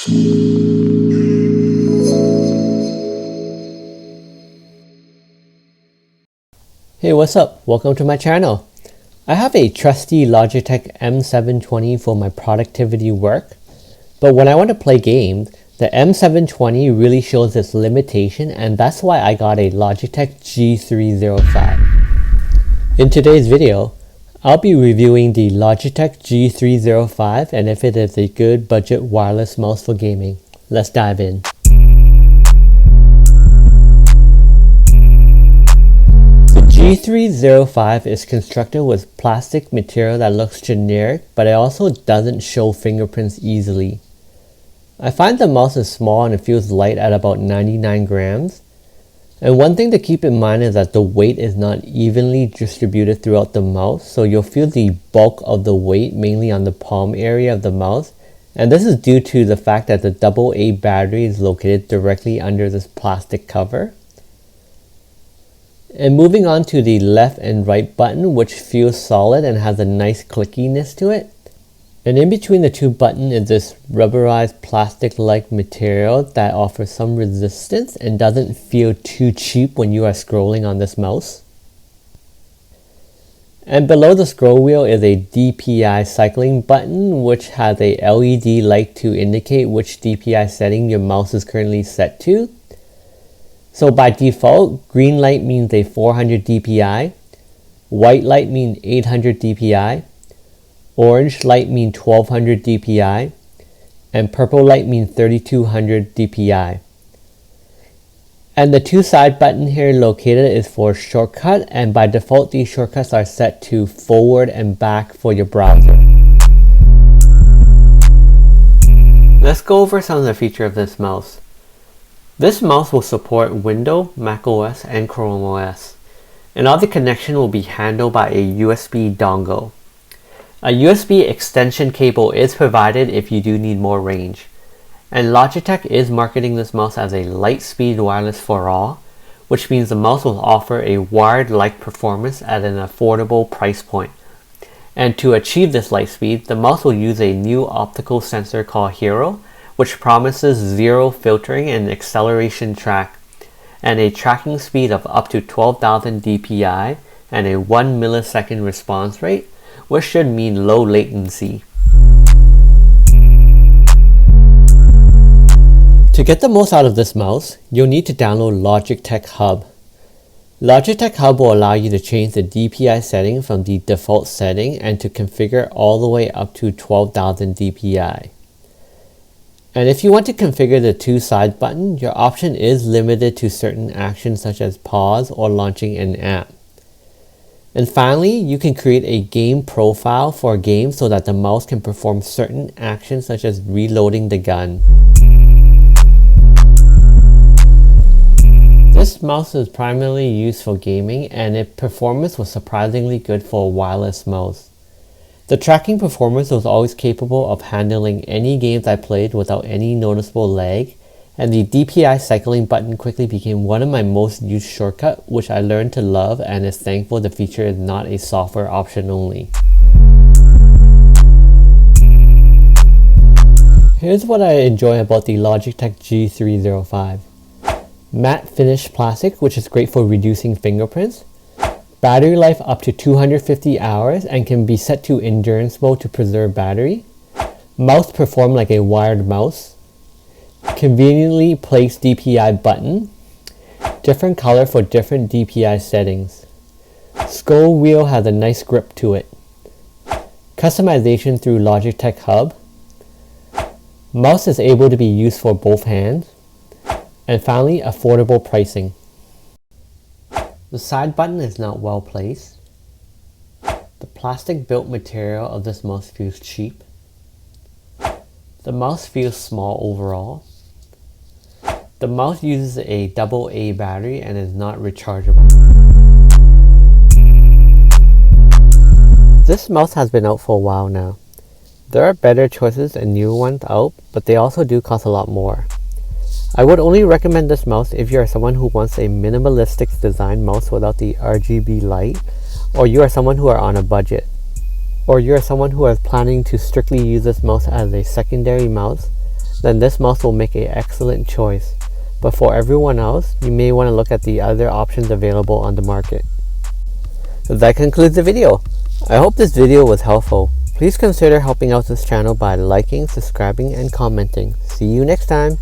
Hey, what's up? Welcome to my channel. I have a trusty Logitech M720 for my productivity work, but when I want to play games, the M720 really shows its limitation, and that's why I got a Logitech G305. In today's video, I'll be reviewing the Logitech G305 and if it is a good budget wireless mouse for gaming. Let's dive in. G305 is constructed with plastic material that looks generic, but it also doesn't show fingerprints easily. I find the mouse is small and it feels light at about 99 grams. And one thing to keep in mind is that the weight is not evenly distributed throughout the mouse, so you'll feel the bulk of the weight mainly on the palm area of the mouse. And this is due to the fact that the AA battery is located directly under this plastic cover. And moving on to the left and right button, which feels solid and has a nice clickiness to it. And in between the two buttons is this rubberized plastic-like material that offers some resistance and doesn't feel too cheap when you are scrolling on this mouse. And below the scroll wheel is a DPI cycling button, which has a LED light to indicate which DPI setting your mouse is currently set to. So by default, green light means a 400 DPI, white light means 800 DPI, orange light means 1200 DPI, and purple light means 3200 DPI. And the two side button here located is for shortcut, and by default these shortcuts are set to forward and back for your browser. Let's go over some of the features of this mouse. This mouse will support Windows, Mac OS, and Chrome OS, and all the connection will be handled by a USB dongle. A USB extension cable is provided if you do need more range, and Logitech is marketing this mouse as a light speed wireless for all, which means the mouse will offer a wired-like performance at an affordable price point. And to achieve this light speed, the mouse will use a new optical sensor called Hero, which promises zero filtering and acceleration track, and a tracking speed of up to 12,000 DPI and a 1 millisecond response rate, which should mean low latency. To get the most out of this mouse, you'll need to download Logitech Hub. Logitech Hub will allow you to change the DPI setting from the default setting and to configure all the way up to 12,000 DPI. And if you want to configure the two side button, your option is limited to certain actions such as pause or launching an app. And finally, you can create a game profile for a game so that the mouse can perform certain actions such as reloading the gun. This mouse is primarily used for gaming, and its performance was surprisingly good for a wireless mouse. The tracking performance was always capable of handling any games I played without any noticeable lag, and the DPI cycling button quickly became one of my most used shortcuts, which I learned to love and is thankful the feature is not a software option only. Here's what I enjoy about the Logitech G305. Matte finish plastic, which is great for reducing fingerprints. Battery life up to 250 hours and can be set to endurance mode to preserve battery. Mouse perform like a wired mouse. Conveniently placed DPI button. Different color for different DPI settings. Scroll wheel has a nice grip to it. Customization through Logitech Hub. Mouse is able to be used for both hands. And finally, affordable pricing. The side button is not well placed. The plastic built material of this mouse feels cheap. The mouse feels small overall. The mouse uses a AA battery and is not rechargeable. This mouse has been out for a while now. There are better choices and newer ones out, but they also do cost a lot more. I would only recommend this mouse if you are someone who wants a minimalistic design mouse without the RGB light, or you are someone who are on a budget, or you are someone who is planning to strictly use this mouse as a secondary mouse, then this mouse will make an excellent choice. But for everyone else, you may want to look at the other options available on the market. That concludes the video. I hope this video was helpful. Please consider helping out this channel by liking, subscribing, and commenting. See you next time.